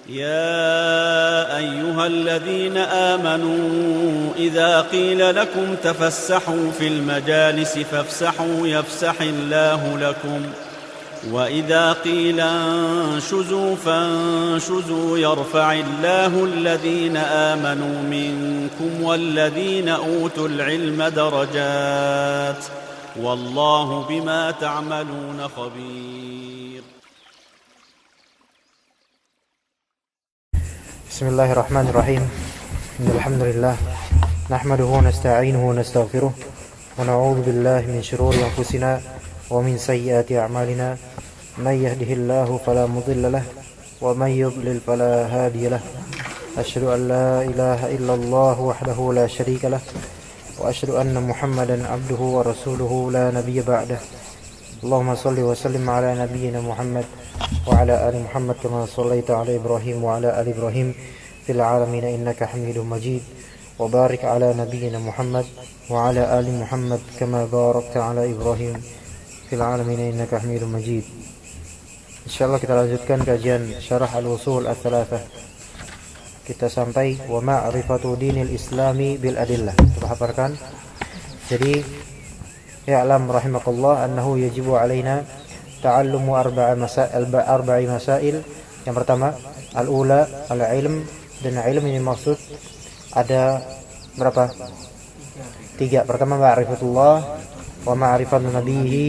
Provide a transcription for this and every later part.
يا أيها الذين آمنوا إذا قيل لكم تفسحوا في المجالس فافسحوا يفسح الله لكم وإذا قيل انشزوا فانشزوا يرفع الله الذين آمنوا منكم والذين أوتوا العلم درجات والله بما تعملون خبير. بسم الله الرحمن الرحيم. الحمد لله نحمده ونستعينه ونستغفره ونعوذ بالله من شرور أنفسنا ومن سيئات أعمالنا من يهده الله فلا مضل له ومن يضلل فلا هادي له أشهد أن لا إله إلا الله وحده لا شريك له وأشهد أن محمدا عبده ورسوله لا نبي بعده. اللهم صل وسلم على نبينا محمد وعلى آل محمد كما صليت على إبراهيم وعلى آل إبراهيم في العالمين إنك حميد مجيد وبارك على نبينا محمد وعلى آل محمد كما باركت على إبراهيم في العالمين إنك حميد مجيد. Insyaallah kita lanjutkan kajian Syarah Al-Usul Ats-Tsalatsah. Kita sampai wa ma'rifatu dinil islami bil adillah. Kita hafalkan. Jadi ya'lam rahimakallah annahu yajibu alaina ta'allumu arba'i masail. Yang pertama, al-ula al-ilm, dan ilm ini maksud ada berapa? 3. Pertama ma'rifatullah wa ma'rifatu nabiyhi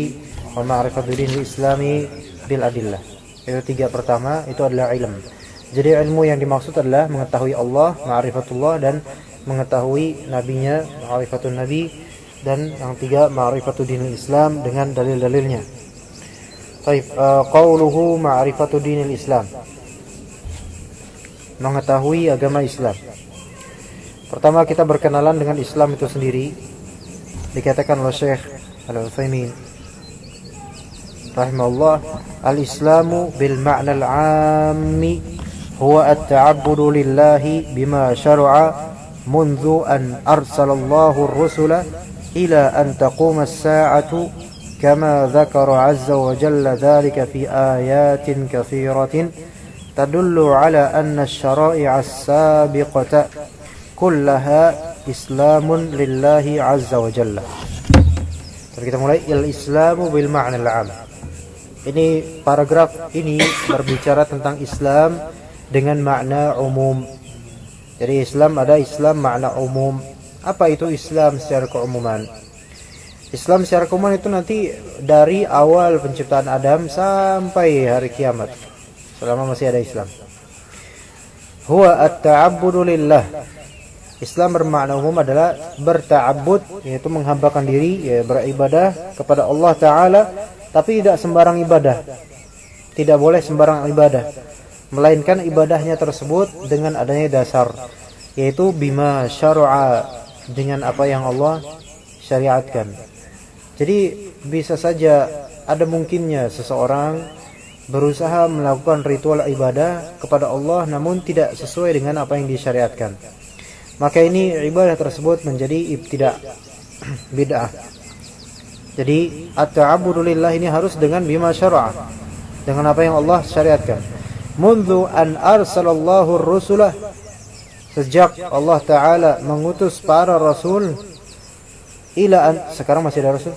wa ma'rifatu dinil islami bil adillah. Itu 3 pertama, itu adalah ilm. Jadi ilmu yang dimaksud adalah mengetahui Allah, ma'rifatullah, dan mengetahui nabinya, ma'rifatun nabi, dan yang 3 ma'rifatu dinil Islam dengan dalil-dalilnya. Baik, qauluhu ma'rifatu dinil Islam, mengetahui agama Islam. Pertama kita berkenalan dengan Islam itu sendiri. Dikatakan oleh Syekh Al-Utsaimin rahimahullah, al-Islamu bil ma'na al-'ammi huwa at-ta'abbudu lillahi bima syara'a منذ أن أرسل الله الرسل إلى أن تقوم الساعة كما ذكر عز وجل ذلك في آيات كثيرة تدل على أن الشرائع السابقة كلها إسلام لله عز وجل. Kita mulai al-Islamu bil ma'na al-'am. Ini paragraf ini berbicara tentang Islam dengan makna umum. Jadi Islam ada Islam makna umum. Apa itu Islam secara keumuman? Islam secara keumuman itu nanti dari awal penciptaan Adam sampai hari kiamat, selama masih ada Islam. Huwa at-ta'abbudu lillah. Islam bermakna umum adalah berta'abbud, yaitu menghambakan diri, ya, beribadah kepada Allah Ta'ala, tapi tidak sembarang ibadah. Tidak boleh sembarang ibadah, melainkan ibadahnya tersebut dengan adanya dasar, yaitu bima syara'a, dengan apa yang Allah syariatkan. Jadi bisa saja ada mungkinnya seseorang berusaha melakukan ritual ibadah kepada Allah namun tidak sesuai dengan apa yang disyariatkan. Maka ini ibadah tersebut menjadi ibtida', bid'ah. Jadi at-ta'abbudu lillah ini harus dengan bima syara'a, dengan apa yang Allah syariatkan. Mundu an arsalallahu ar-rusulah, sejak Allah Ta'ala mengutus para rasul, ila an, sekarang masih ada rasul?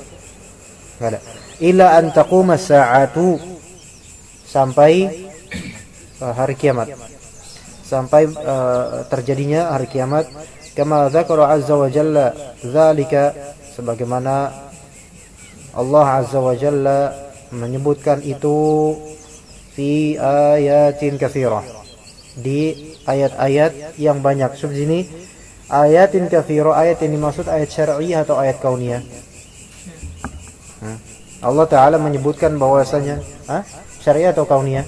Enggak ada. Ila an taquma sa'atu, sampai hari kiamat, sampai terjadinya hari kiamat. Kama dzakara azza wa jalla dzalika, sebagaimana Allah azza wa jalla menyebutkan itu fi ayatin katsirah, di ayat-ayat yang banyak. Sebab sini ayatin katsirah, ayat ini maksud ayat syar'iyyah atau ayat kauniyah? Allah Ta'ala menyebutkan bahwasanya syariah atau kauniyah?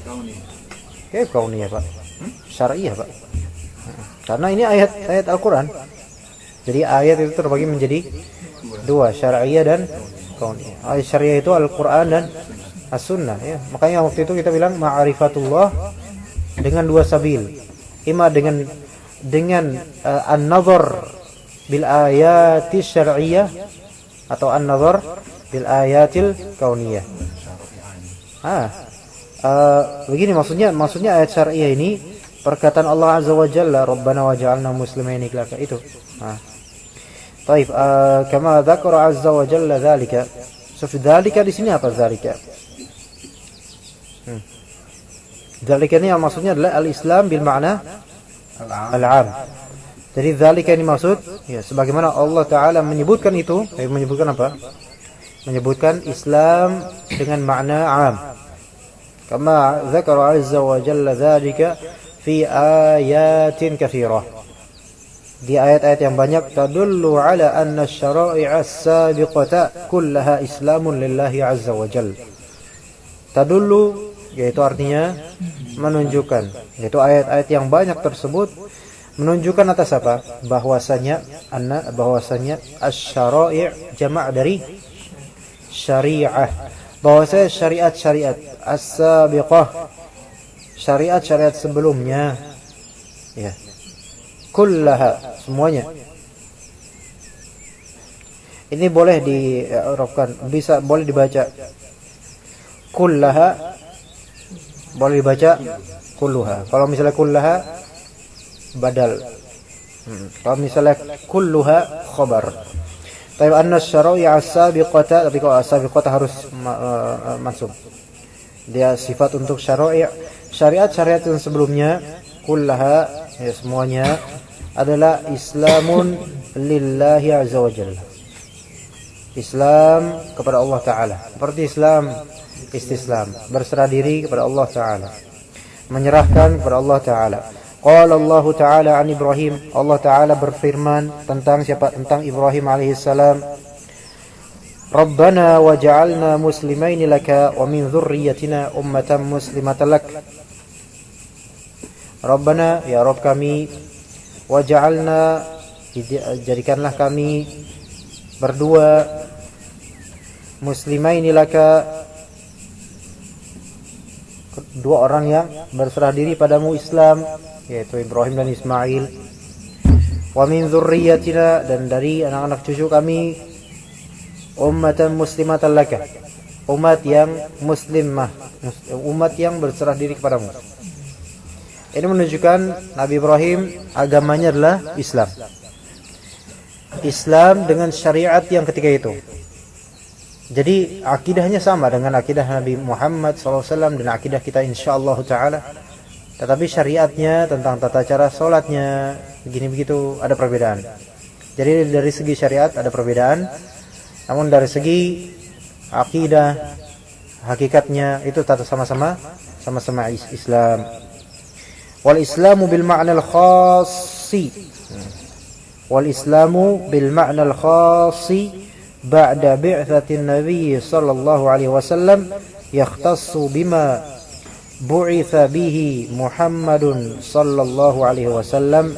Kauniyah. Kauniyah, Pak. Syariah, Pak. Karena ini ayat Al-Qur'an. Jadi ayat itu terbagi menjadi 2, syariah dan kauniyah. Ayat syariah itu Al-Qur'an dan As-Sunnah, ya. Makanya waktu itu kita bilang ma'rifatullah dengan 2 sabil. Ima dengan an-nazar bil ayati syar'iyyah atau an-nazar bil ayatil kauniyah. Begini maksudnya ayat syariah ini perkataan Allah Azza wa Jalla, Rabbana waj'alna muslimaini laka, itu. Baik, kama dzakara Azza wa Jalla dzalika. So fi dzalika di sini apa dzalika? Dzalika ini yang maksudnya adalah al-Islam bil makna al-'am. Jadi dzalika ini maksud ya sebagaimana Allah Taala menyebutkan itu, menyebutkan apa? Menyebutkan Islam dengan makna 'am. Kama dzakara Azza wa Jalla dzalika fi ayatin katsirah. Di ayat-ayat yang banyak tadullu ala anna asy-syara'i'a as-sabiqata kullaha islamun lillahi azza wa jalla. Tadullu yaitu artinya menunjukkan, yaitu ayat-ayat yang banyak tersebut menunjukkan atas apa? Bahwasanya asy-syara'i' jama' dari syariah. Bahwasanya syariat-syariat as-sabiqah, syariat-syariat sebelumnya, ya, kullaha, semuanya. Ini boleh di'rabkan, boleh dibaca kullaha, boleh dibaca kulluha. Kalau misalnya kullaha badal, kalau misalnya kulluha khabar. Tapi anna syara'i'a as-sabiqata, tapi kalau as-sabiqata harus mansub. Dia sifat untuk syara'i', syariat-syariat yang sebelumnya, kullaha, ya semuanya adalah Islamun lillahi azza wa jalla. Islam kepada Allah Ta'ala. Seperti Islam istislam, berserah diri kepada Allah Ta'ala, menyerahkan kepada Allah Ta'ala. Qala Allah Ta'ala an Ibrahim, Allah Ta'ala berfirman tentang siapa? Tentang Ibrahim alaihissalam. Rabbana waj'alna muslimaini laka wa min dzurriyyatina ummatan muslimatan lak. Rabbana, ya Rabb kami, waj'alna, jadikanlah kami berdua, muslimaini laka, dua orang yang berserah diri padamu Islam, yaitu Ibrahim dan Ismail. Wa min dzurriyyatina, dan dari anak-anak cucu kami, ummatan muslimatan laka, umat yang muslimah, umat yang berserah diri kepadamu. Ini menunjukkan Nabi Ibrahim agamanya adalah Islam. Islam dengan syariat yang ketika itu. Jadi akidahnya sama dengan akidah Nabi Muhammad SAW dan akidah kita insyaallah ta'ala. Tetapi syariatnya tentang tata cara sholatnya begini begitu ada perbedaan. Jadi dari segi syariat ada perbedaan, namun dari segi akidah hakikatnya itu tetap sama-sama Islam. Wal Islamu bil ma'na al-khassi. Wal Islamu bil ma'na al-khassi ba'da bi'tsatin Nabi sallallahu alaihi wasallam yakhtassu bima bu'itsa bihi Muhammadun sallallahu alaihi wasallam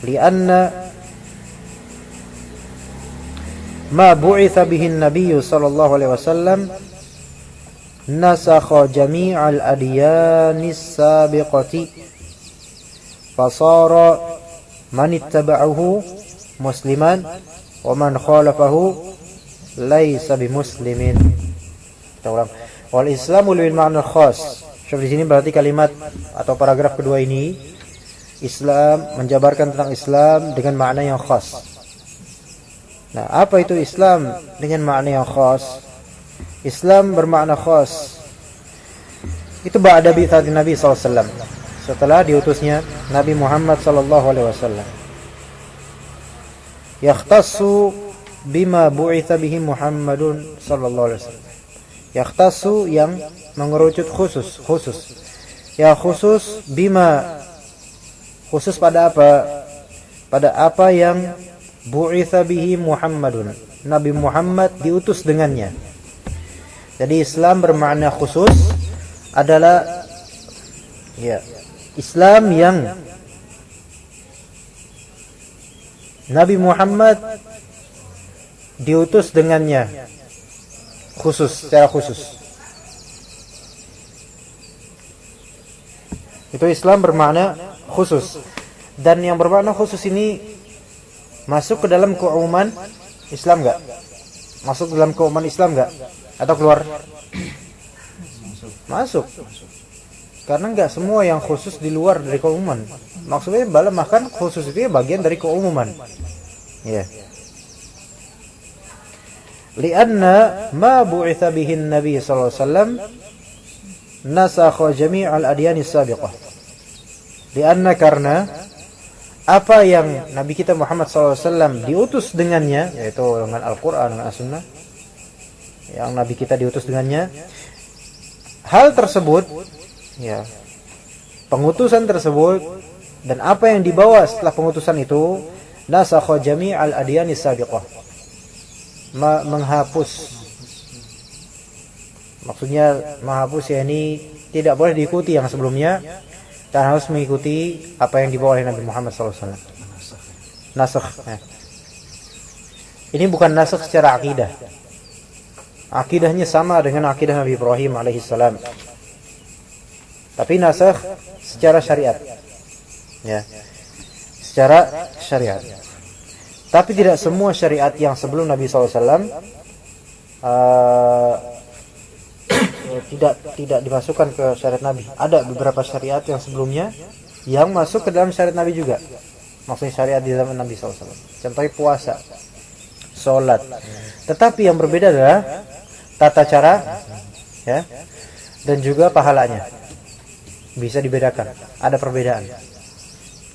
lianna ma bu'itsa bihi an-nabiy sallallahu alaihi wasallam nasakha jami'al adyanis sabiqati fasara man ittaba'ahu musliman wa man khalafahu laysa bimuslimin. Kita ulang. Wal Islamu bil ma'na khas. Di sini berarti kalimat atau paragraf kedua ini Islam menjabarkan tentang Islam dengan makna yang khas. Nah, apa itu Islam dengan makna yang khas? Islam bermakna khas itu ba'da bi'tsatin Nabi SAW, setelah diutusnya Nabi Muhammad SAW. Yakhtassu bima bu'itsa bihi Muhammadun sallallahu alaihi wasallam. Yakhtassu yang mengerucut khusus. Ya khusus bima, khusus pada apa? Pada apa yang bu'itsa bihi Muhammadun, Nabi Muhammad diutus dengannya. Jadi Islam bermakna khusus adalah ya Islam yang Nabi Muhammad diutus dengannya khusus, secara khusus. Itu Islam bermakna khusus. Dan yang bermakna khusus ini masuk ke dalam keumuman Islam enggak? Masuk dalam keumuman Islam enggak? Atau keluar? Masuk. Karena nggak semua yang khusus di luar dari keumuman. Maksudnya bahkan khusus itu bagian dari keumuman. Ya. Lianna ma bu'itha bihi Nabi sallallahu alaihi wasallam nasakha jami' al-adyan as-sabiqah. Lianna karena apa yang Nabi kita Muhammad SAW diutus dengannya, yaitu dengan Al-Quran, dengan As-Sunnah, yang Nabi kita diutus dengannya, hal tersebut, ya, pengutusan tersebut dan apa yang dibawa setelah pengutusan itu, nasakha jami' al-adyan as-sabiqah, menghapus, maksudnya menghapus, ya ini tidak boleh diikuti yang sebelumnya dan harus mengikuti apa yang dibawa oleh Nabi Muhammad SAW. Nasakh. Ini bukan nasakh secara akidah. Akidahnya sama dengan akidah Nabi Ibrahim alaihissalam. Tapi nasakh secara syariat. Ya. Secara syariat. Tapi tidak semua syariat yang sebelum Nabi SAW tidak dimasukkan ke syariat Nabi. Ada beberapa syariat yang sebelumnya yang masuk ke dalam syariat Nabi juga. Maksudnya syariat di zaman Nabi SAW. Contohnya puasa, sholat. Tetapi yang berbeda adalah tata cara, ya, dan juga pahalanya. Bisa dibedakan. Ada perbedaan.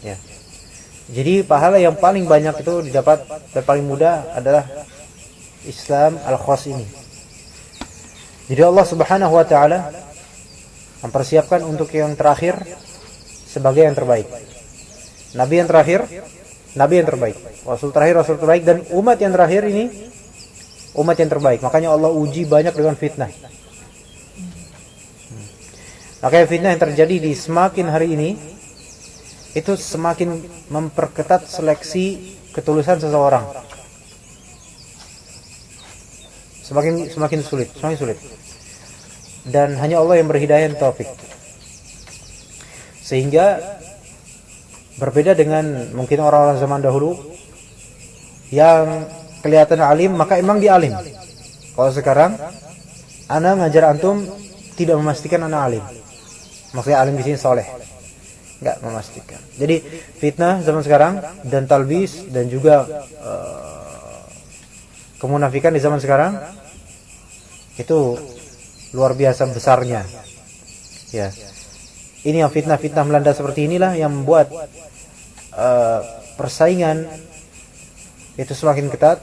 Ya. Jadi pahala yang paling banyak itu didapat dan paling mudah adalah Islam al-khas ini. Jadi Allah Subhanahu wa taala mempersiapkan untuk yang terakhir sebagai yang terbaik. Nabi yang terakhir, nabi yang terbaik. Rasul terakhir, rasul terbaik, dan umat yang terakhir ini umat yang terbaik. Makanya Allah uji banyak dengan fitnah. Makanya fitnah yang terjadi di semakin hari ini itu semakin memperketat seleksi ketulusan seseorang. Semakin sulit. Dan hanya Allah yang berhidayah dan taufik. Sehingga berbeda dengan mungkin orang-orang zaman dahulu yang kelihatan alim, maka emang dia alim. Kalau sekarang ana ngajar antum tidak memastikan ana alim. Maksudnya alim di sini soleh. Enggak memastikan. Jadi fitnah zaman sekarang dan talbis dan juga kemunafikan di zaman sekarang itu luar biasa besarnya. Ya. Ini yang fitnah-fitnah melanda seperti inilah yang membuat persaingan itu semakin ketat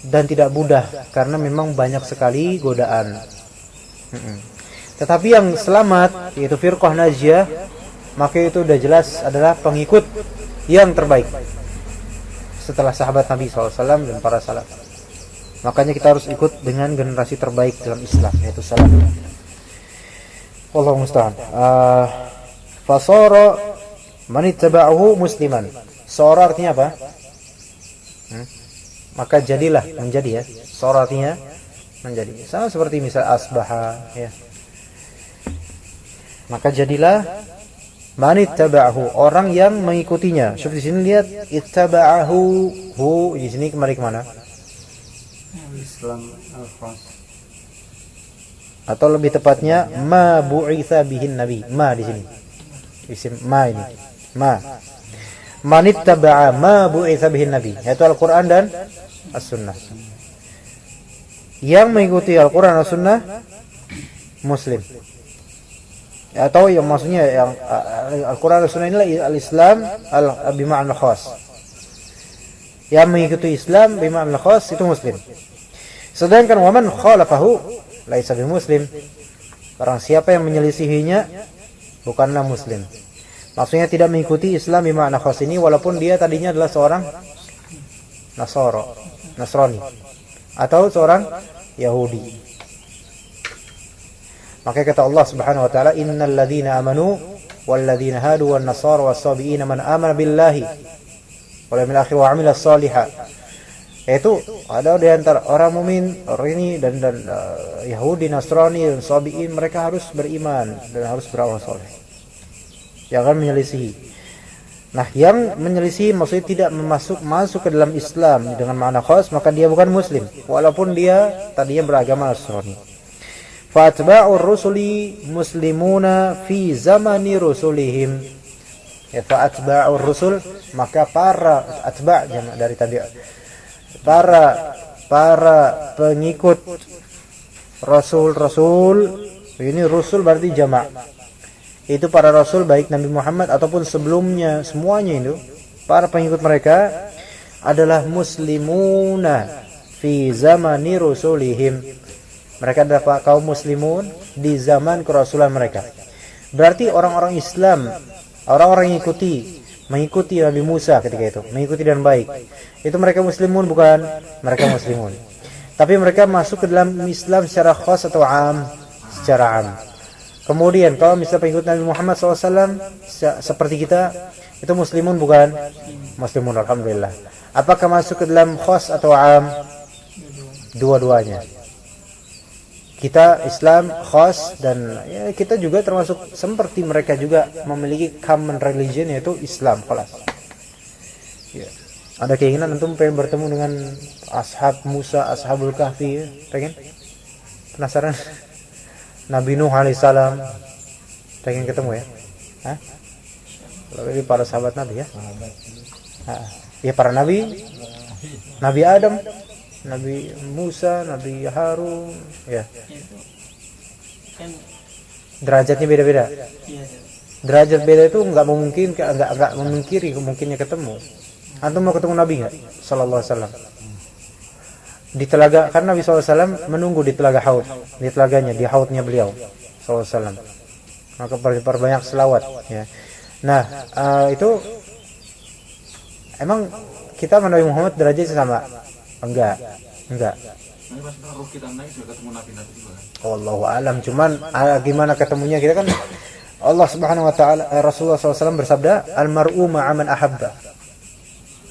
dan tidak mudah karena memang banyak sekali godaan. Tetapi yang selamat yaitu firqah najiyah, maka itu sudah jelas adalah pengikut yang terbaik setelah sahabat Nabi SAW dan para salaf. Makanya kita harus ikut dengan generasi terbaik dalam Islam, yaitu salaf. Wallahu musta'an. Fasara man ittaba'ahu musliman. Sara artinya apa? Maka jadilah, menjadi, ya. Sara artinya menjadi. Sama seperti misal asbaha, ya. Maka jadilah man ittaba'ahu, orang yang mengikutinya. Coba di sini lihat ittaba'ahu, hu di sini kembali ke mana? Islam al-khas. Atau lebih tepatnya ma bu'itsa bihin nabi. Ma di sini. Isim ma ini. Ma. Man ittaba'a ma bu'itsa bihin nabi, yaitu Al-Qur'an dan As-Sunnah. Yang mengikuti Al-Qur'an dan As-Sunnah muslim. Atau yang maksudnya yang Al-Qur'an dan As-Sunnah inilah al-Islam bima'na khas. Yang mengikuti Islam bima'na khas itu muslim. Sedangkan waman khalafahu laisa bimuslim. Barang siapa yang menyelisihinya bukanlah muslim. Maksudnya tidak mengikuti Islam bima'na khas ini walaupun dia tadinya adalah seorang Nasrani atau seorang Yahudi. Maka kata Allah Subhanahu wa taala, "Innal ladzina amanu wal ladzina hadu wan nasara was-sabiina man amana billahi wal yawmil akhir wa 'amila shalihan." Yaitu ada di antara orang mukmin orang ini dan Yahudi, Nasrani dan Sabiin, mereka harus beriman dan harus beramal soleh. Jangan menyelisihi. Nah, yang menyelisihi maksudnya tidak masuk ke dalam Islam dengan makna khas, maka dia bukan muslim walaupun dia tadinya beragama Nasrani. Fa'atba'ur rusuli muslimuna fi zamani rusulihim. Ya, fa'atba'ur rusul, maka para atba' jamak dari tabi'. Para pengikut rasul, ini rusul berarti jamak. Itu para rasul baik Nabi Muhammad ataupun sebelumnya, semuanya itu para pengikut mereka adalah muslimuna fi zamani rusulihim. Mereka adalah kaum muslimun di zaman kerasulan mereka. Berarti orang-orang Islam, orang-orang yang mengikuti Nabi Musa ketika itu, mengikuti dan baik. Itu mereka muslimun bukan? Mereka muslimun. Tapi mereka masuk ke dalam Islam secara khas atau am? Secara am. Kemudian kalau misalnya pengikut Nabi Muhammad SAW seperti kita, itu muslimun bukan? Muslimun, alhamdulillah. Apakah masuk ke dalam khas atau am? Dua-duanya. Kita Islam khas, dan ya, kita juga termasuk seperti mereka juga memiliki common religion, yaitu Islam kelas. Ya. Ada keinginan antum pengen bertemu dengan ashab Musa, ashabul kahfi, ya? Pengen? Penasaran? Nabi Nuh alaihissalam, pengen ketemu ya? Hah? Lebih para sahabat Nabi ya? Ya para Nabi, Nabi Adam, Nabi Musa, Nabi Harun, ya. Derajatnya beda-beda. Derajat beda itu nggak memungkiri kemungkinannya ketemu. Antum mau ketemu Nabi nggak? Sallallahu alaihi wasallam. Di telaga, karena Nabi SAW menunggu di telaga Haud, di telaganya, di haudnya beliau SAW. Maka perbanyak selawat ya. Nah, itu emang kita sama Nabi Muhammad derajatnya sama? Enggak. Wallahu alam. Cuman gimana ketemunya, kita kan Allah Subhanahu wa taala, Rasulullah SAW bersabda, "Al-mar'u ma'a man ahabba."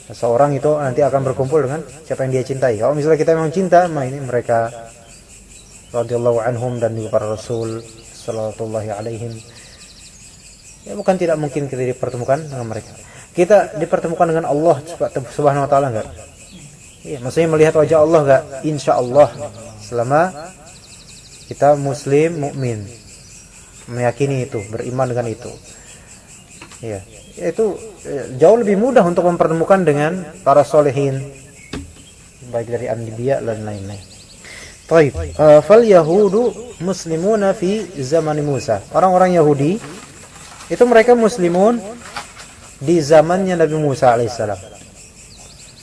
Seseorang itu nanti akan berkumpul dengan siapa yang dia cintai. Kalau misalnya kita memang cinta, ini mereka radhiyallahu anhum dan juga para rasul sallallahu alaihim. Ya bukan tidak mungkin kita dipertemukan dengan mereka. Kita dipertemukan dengan Allah Subhanahu wa taala enggak? Iya, maksudnya melihat wajah Allah enggak? Insyaallah, selama kita muslim mukmin, meyakini itu, beriman dengan itu. Iya. Itu jauh lebih mudah untuk mempertemukan dengan para solehin, baik dari anbiya dan lain-lain. Baik, fal yahudu muslimuna fi zaman Musa. Orang-orang Yahudi itu mereka muslimun di zamannya Nabi Musa alaihissalam.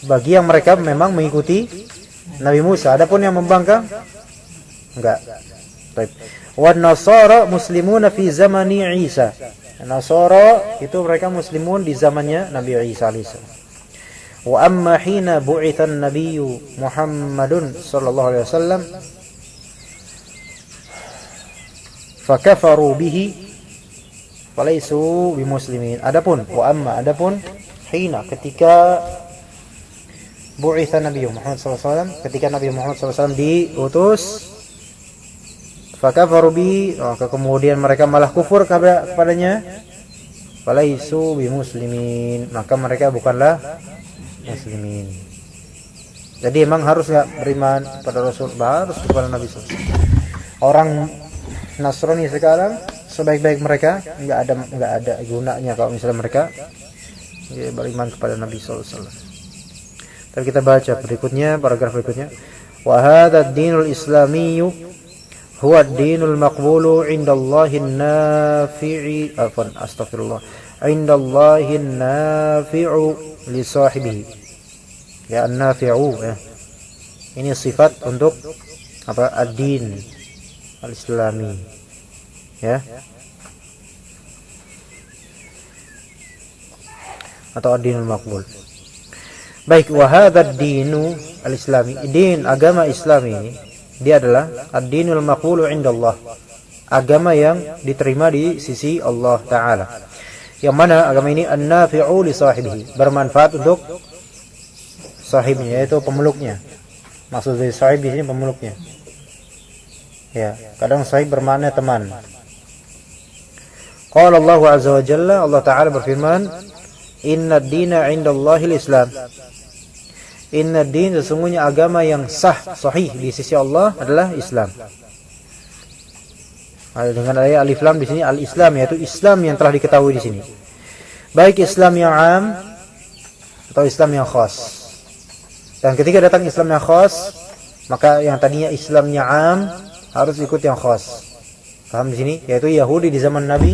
Bagi yang mereka memang mengikuti Nabi Musa. Adapun yang membangkang enggak. Baik. Wan nasara muslimuna fi zamani Isa. Nasara itu mereka muslimun di zamannya Nabi Isa alaihissalam. Wa amma hina bu'itha an-nabiyyu Muhammadun sallallahu alaihi wasallam fakafaru bihi falaisu bimuslimin. Adapun hina ketika bu'itha nabiyyu Muhammad sallallahu alaihi wasallam, ketika Nabi Muhammad sallallahu alaihi wasallam diutus, fakafaru bi, maka kemudian mereka malah kufur kepadanya, falaisu bimuslimin, maka mereka bukanlah muslimin. Jadi emang harus enggak beriman pada Rasul, harus kepada Nabi SAW. Orang Nasrani sekarang sebaik-baik mereka enggak ada gunanya kalau misalnya mereka beriman kepada Nabi SAW. Tapi kita baca berikutnya, paragraf berikutnya. Wa hadha ad-dinul islamiyyu huwa ad-dinul maqbulu 'inda Allahin nafi'i, astaghfirullah, 'inda Allahin nafi'u li sahibihi. Ya, an-nafi'u ya. Ini sifat untuk apa? Ad-din al-islami. Ya. Atau ad-dinul maqbul. Baik, wa hadha ad-dinu al-islami, din agama Islami ini dia adalah ad-dinul maqbulu 'inda Allah, agama yang diterima di sisi Allah taala. Yang mana agama ini an-nafi'u li sahibihi, bermanfaat untuk sahibnya, yaitu pemeluknya. Maksud dari sahib di sini pemeluknya. Ya, kadang sahib bermakna teman. Qala Allah azza wa jalla, Allah taala berfirman, "Inna ad-dina 'inda Allahil Islam." Inna ad-din, sesungguhnya agama yang sah, sahih di sisi Allah adalah Islam. Dengan adanya alif lam di sini al-Islam, yaitu Islam yang telah diketahui di sini. Baik Islam yang am atau Islam yang khas. Dan ketika datang Islam yang khas, maka yang tadinya Islamnya am harus ikut yang khas. Paham di sini? Yaitu Yahudi di zaman Nabi,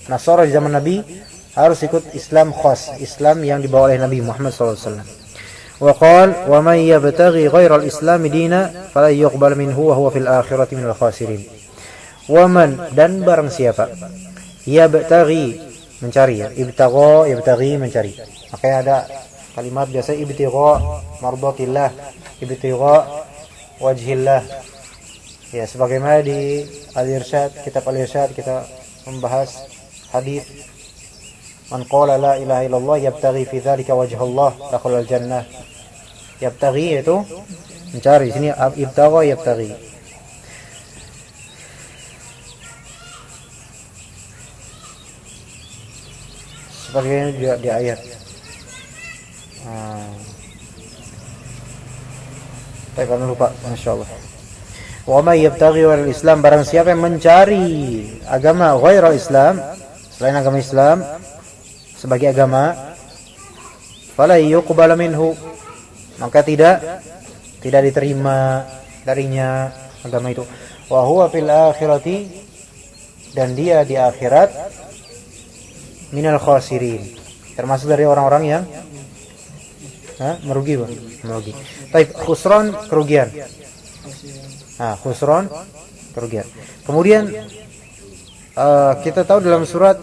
Nasara di zaman Nabi harus ikut Islam khas, Islam yang dibawa oleh Nabi Muhammad SAW. Wa qala wa man yabtaghi ghairal Islam dina fala yuqbal minhu wa huwa fil akhirati minal khasirin. Wa man, dan barang siapa yabtaghi, mencari ya, yabtaghi mencari. Makanya ada kalimat biasa ibtigha mardatillah, ibtigha wajhillah. Ya, sebagaimana di Al-Irsyad, kitab Al-Irsyad kita membahas hadis man qala la ilaha illallah yabtaghi fi dzalika wajhallah dakhala al-jannah. Yabtaghi itu mencari, sini ibtagha yabtaghi. Sebagaimana juga di ayat. Saya kan lupa, masyaallah. Wa may yabtaghi ghairal Islam, barang siapa yang mencari agama ghairal Islam, selain agama Islam sebagai agama, fala yuqbal minhu, maka tidak diterima darinya agama itu. Wa huwa fil akhirati, dan dia di akhirat minal khasirin, termasuk dari orang-orang yang merugi, Bang. Merugi. Baik, khusran, kerugian. Khusran, kerugian. Kemudian kita tahu dalam surat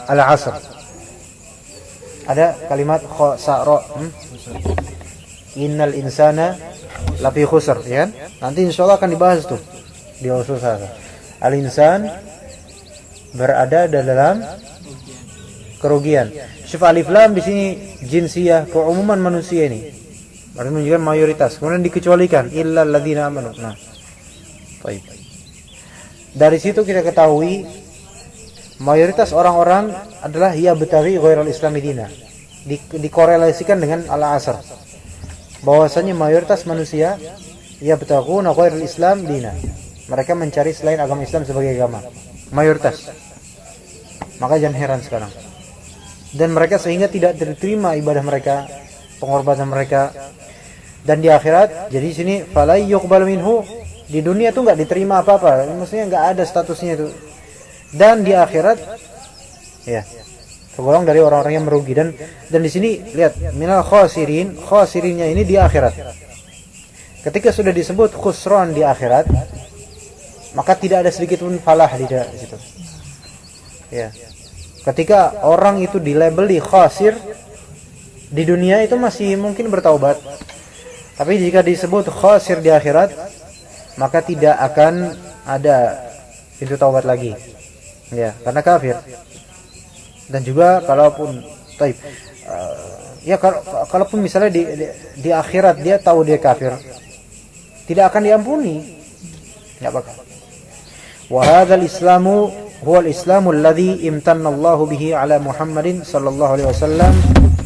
Al-Asr ada kalimat khasara, innal insana lafi khusr, ya kan? Nanti insyaallah akan dibahas tuh di usul saya. Al-insan berada dalam kerugian. Syuf alif lam di sini jinsiyah, keumuman manusia ini. Berarti menunjukkan mayoritas. Kemudian dikecualikan illal ladzina amanu. Nah. Baik. Dari situ kita ketahui mayoritas orang-orang adalah yabtaghi ghairal islami dina. Dikorelasikan dengan Al-Asr. Bahwasanya mayoritas manusia yabtaghuna ghairal islam dina. Mereka mencari selain agama Islam sebagai agama. Mayoritas. Maka jangan heran sekarang. Dan mereka sehingga tidak diterima ibadah mereka, pengorbanan mereka. Dan di akhirat, jadi sini fala yuqbal minhu, di dunia tuh enggak diterima apa-apa. Maksudnya enggak ada statusnya itu. Dan di akhirat ya, tergolong dari orang-orang yang merugi. Dan di sini lihat minal khasirin, khasirinnya ini di akhirat. Ketika sudah disebut khusran di akhirat, maka tidak ada sedikit pun falah di situ. Ya. Ketika orang itu dilabeli khasir di dunia itu masih mungkin bertaubat. Tapi jika disebut khasir di akhirat, maka tidak akan ada pintu taubat lagi. Ya, karena kafir. Dan juga kalaupun kalaupun misalnya di akhirat dia tahu dia kafir, tidak akan diampuni. Enggak bakal. Wa hadzal islamu huwa al-islamu alladhi imtanna Allahu bihi ala Muhammadin sallallahu alaihi wasallam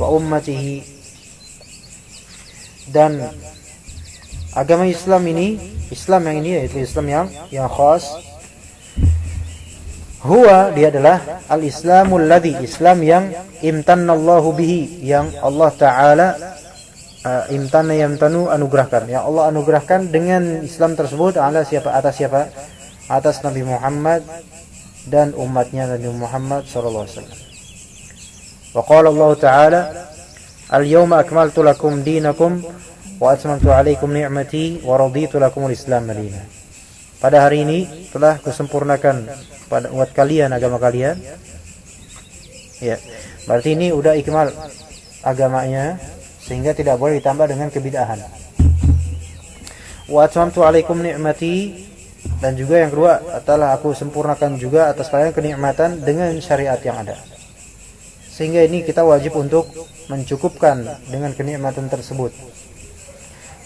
wa ummatihi. Dan agama Islam ini, Islam yang ini yaitu Islam yang khas, huwa, dia adalah al-islamul ladzi, Islam yang imtanna Allahu bihi, yang Allah taala imtana yamtanu, anugerahkan, yang Allah anugerahkan dengan Islam tersebut ala siapa, atas siapa? Atas Nabi Muhammad dan umatnya Nabi Muhammad sallallahu alaihi wasallam. Wa qala Allah taala al-yawma akmaltu lakum dinakum wa atmamtu alaikum ni'mati wa raditu lakum al-islam madina. Pada hari ini telah kusempurnakan buat kalian agama kalian. Ya, berarti ini udah ikmal agamanya, sehingga tidak boleh ditambah dengan kebid'ahan. Wa atmamtu alaikum ni'mati, dan juga yang kedua adalah aku sempurnakan juga atas kalian kenikmatan dengan syariat yang ada. Sehingga ini kita wajib untuk mencukupkan dengan kenikmatan tersebut.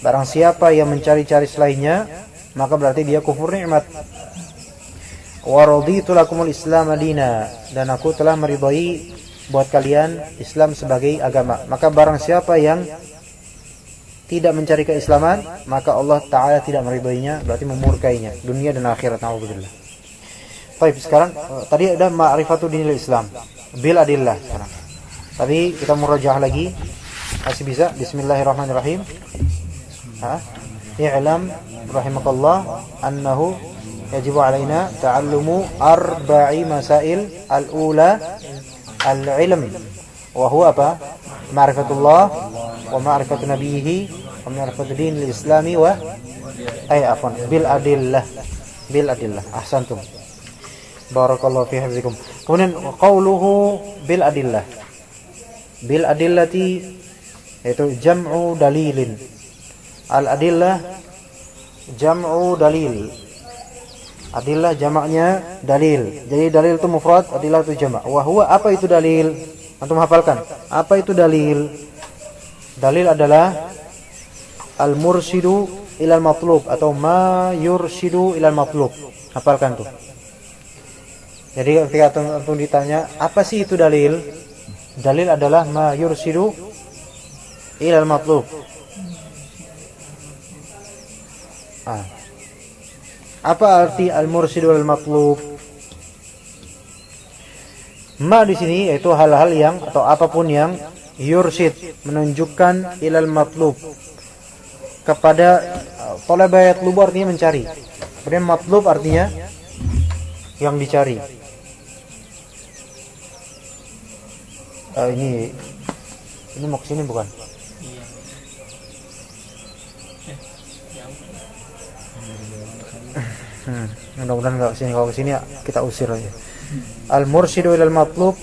Barang siapa yang mencari-cari selainnya, maka berarti dia kufur nikmat. Wa raditu lakumul Islam madina, dan aku telah meridhai buat kalian Islam sebagai agama. Maka barang siapa yang tidak mencari keislaman, maka Allah Ta'ala tidak meridainya, berarti memurkainya dunia dan akhirat. Na'udzubillah. Baik, sekarang tadi ada ma'rifatu dinil Islam bil adillah. Sekarang tadi kita murajaah lagi, masih bisa. Bismillahirrahmanirrahim. I'lam rahimakallah annahu yajibu alaina ta'allumu arba'i masail al-ula al-ilm wa huwa apa? Ma'rifatullah wa ma'rifatu nabiyhi wa ma'rifatu dinil islami wa bil adillah. Ahsantum, barakallahu fi hifzikum. Kemudian qauluhu bil adillati yaitu jam'u dalilin. Al adillah jam'u dalil. Adillah jamaknya dalil. Jadi dalil itu mufrad, adillah itu jamak. Wa huwa, apa itu dalil? Antum hafalkan. Apa itu dalil? Dalil adalah al-mursyidu ilal matlub atau ma yursyidu ilal matlub. Hafalkan tuh. Jadi ketika antum ditanya, apa sih itu dalil? Dalil adalah ma yursyidu ilal matlub. Apa arti al-mursyidu ilal matlub? Ma di sini yaitu hal-hal yang atau apapun yang yursyid, menunjukkan ilal matlub, kepada talaba yatlubu artinya mencari. Kemudian matlub artinya yang dicari. Ini mau kesini bukan? Mudah-mudahan nggak kesini. Kalau kesini ya kita usir aja. Al-mursyidu ilal matlub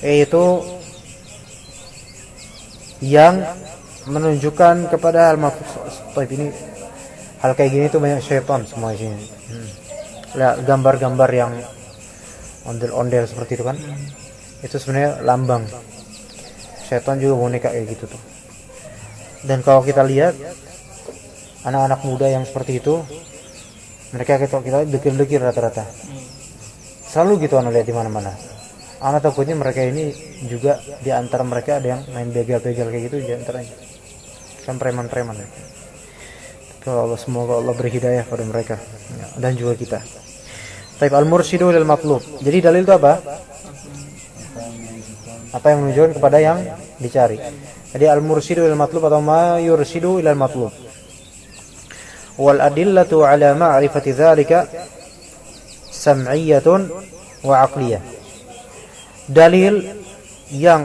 yaitu yang menunjukkan kepada al-matlub. Ini hal kayak gini tuh banyak syaitan semua di sini. Lihat gambar-gambar yang ondel-ondel seperti itu kan. Itu sebenarnya lambang syaitan, juga boneka kayak gitu tuh. Dan kalau kita lihat anak-anak muda yang seperti itu, mereka kita dekir-dekir rata-rata. Selalu gitu anak lihat di mana-mana. Anak takutnya mereka ini juga di antara mereka ada yang main begal-begal kayak gitu di antaranya. Kan preman-preman. Kalau Allah, semoga Allah beri hidayah pada mereka dan juga kita. Taib al-mursyidu lil matlub. Jadi dalil itu apa? Apa yang menunjukkan kepada yang dicari. Jadi al-mursyidu lil matlub atau ma yursyidu ilal matlub. Wal adillatu ala ma'rifati dzalika sam'iyyatun wa 'aqliyah. Dalil yang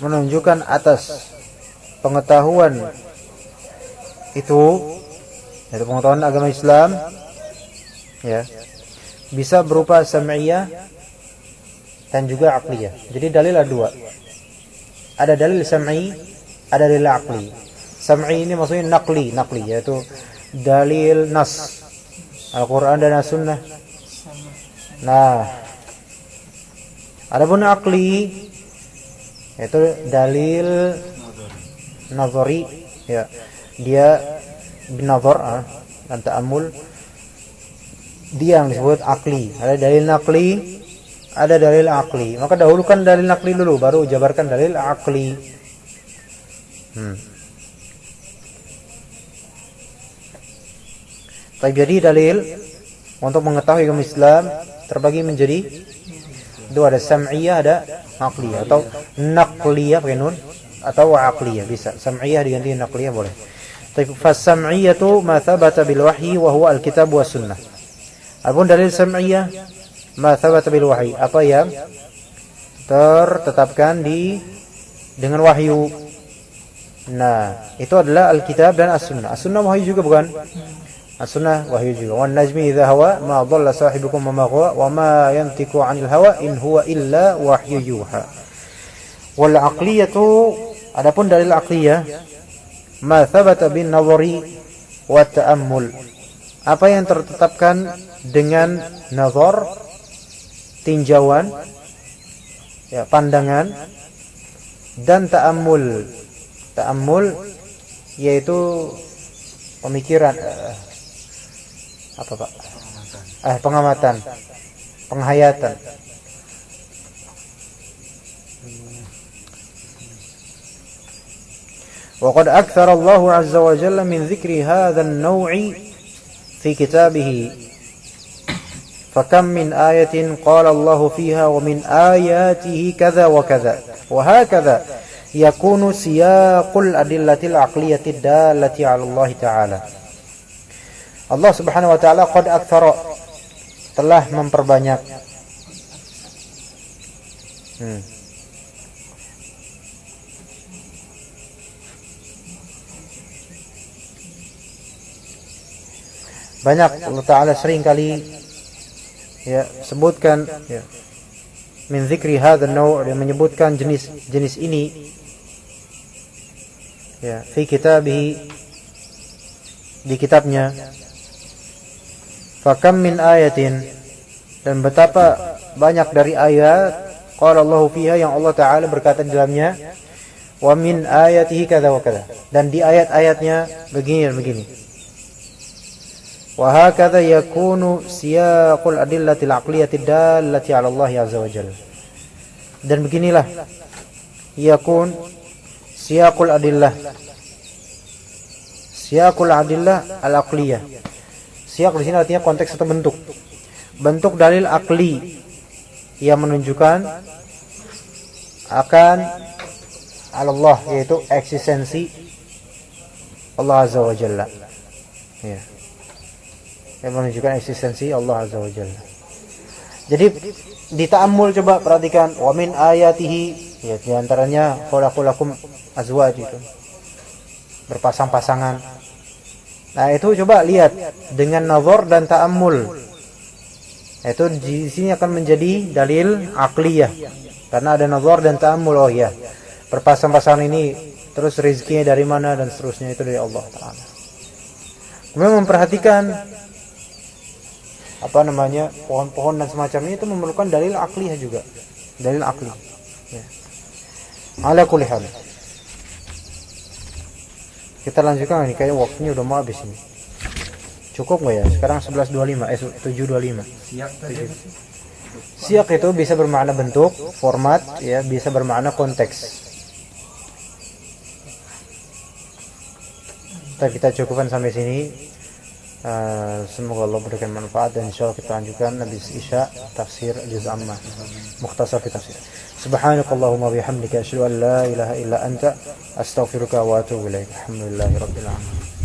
menunjukkan atas pengetahuan itu, yaitu pengetahuan agama Islam, ya, bisa berupa sam'iyah dan juga 'aqliyah. Jadi dalil ada dua. Ada dalil sam'i, ada dalil 'aqli. Sam'i ini maksudnya naqli, yaitu dalil nas, Al-Quran dan As-Sunnah. Nah, adapun aqli yaitu dalil nazari, ya, dia binazar dan ta'ammul, dia yang disebut aqli. Ada dalil naqli, ada dalil aqli. Maka dahulukan dalil naqli dulu, baru jabarkan dalil aqli. Jadi dalil untuk mengetahui agama Islam terbagi menjadi dua, ada sam'iyah, ada aqliyah, atau naqliyah pakai nun, atau aqliyah bisa. Sam'iyah diganti naqliyah boleh. Tapi fas-sam'iyatu ma thabata bil wahyi wa huwa al-kitab was sunnah. Adapun dalil sam'iyah ma thabata bil wahyi, apa yang tertetapkan dengan wahyu. Nah, itu adalah al-kitab dan as-sunnah. As-sunnah wahyu juga bukan? As-sunnah wahyu juga. Wan najmi idza hawa ma dhalla sahibukum wa ma ghawa wa ma yantiqu 'anil hawa in huwa illa wahyu yuha. Wal aqliyatu, adapun dalil aqliyah, ma thabata bin nazari wa ta'ammul, apa yang tertetapkan dengan nazar, tinjauan, ya, pandangan, dan ta'ammul. Ta'ammul yaitu pemikiran, apa Pak? Pengamatan, penghayatan. Wa qad aktsara Allah 'azza wa jalla min dzikri hadzal naw'i fi kitabih. Fakam min ayatin qala Allah fiha wa min ayatihi kadza wa kadza. Wa hakadha yakunu siyaqul adillatil aqliyatid dallati 'ala Allah ta'ala. Allah Subhanahu wa taala qad aktsara, telah memperbanyak. Banyak Allah Ta'ala sering kali ya sebutkan ya, min dzikri hadzal naw', dia menyebutkan jenis ini ya fi kitabih, di kitabnya. Fakam min ayatin, dan betapa banyak dari ayat qala Allahu fiha, yang Allah Ta'ala berkata di dalamnya, wa min ayatihi kadza wa kadza, dan di ayat-ayatnya begini dan begini. Wa hakadha yakunu siyaqul adillatil aqliyatid dallati 'ala Allah azza wa jalla. Dan beginilah yakun siyaqul adillah. Siyaqul adillah al-aqliyah. Siyaq di sini artinya konteks atau bentuk. Bentuk dalil akli yang menunjukkan akan Allah, yaitu eksistensi Allah azza wa jalla. Ya. Yang menunjukkan eksistensi Allah azza wa jalla. Jadi dita'ammul, coba perhatikan, wa min ayatihi, ya di antaranya khalaqalakum azwaj, itu berpasang-pasangan. Nah, itu coba lihat dengan nazar dan ta'ammul. Itu di sini akan menjadi dalil akliyah karena ada nazar dan ta'ammul. Oh ya, berpasang-pasangan ini terus rezekinya dari mana dan seterusnya, itu dari Allah Ta'ala. Kemudian memperhatikan pohon-pohon dan semacamnya, itu memerlukan dalil akliyah juga, dalil akli ya. Ala kulli hal, kita lanjutkan ini, kayaknya waktunya udah mau habis ini. Cukup nggak ya? Sekarang 11.25, 7.25. Siyak itu bisa bermakna bentuk, format, ya, bisa bermakna konteks. Kita cukupkan sampai sini. Semoga Allah berikan manfaat, dan insyaallah kita lanjutkan habis Isya tafsir juz amma, mukhtasar fi tafsir. Subhanakallahumma bihamdika asyhadu an la ilaha illa anta astaghfiruka wa atubu ilaik. Alhamdulillahirabbil alamin.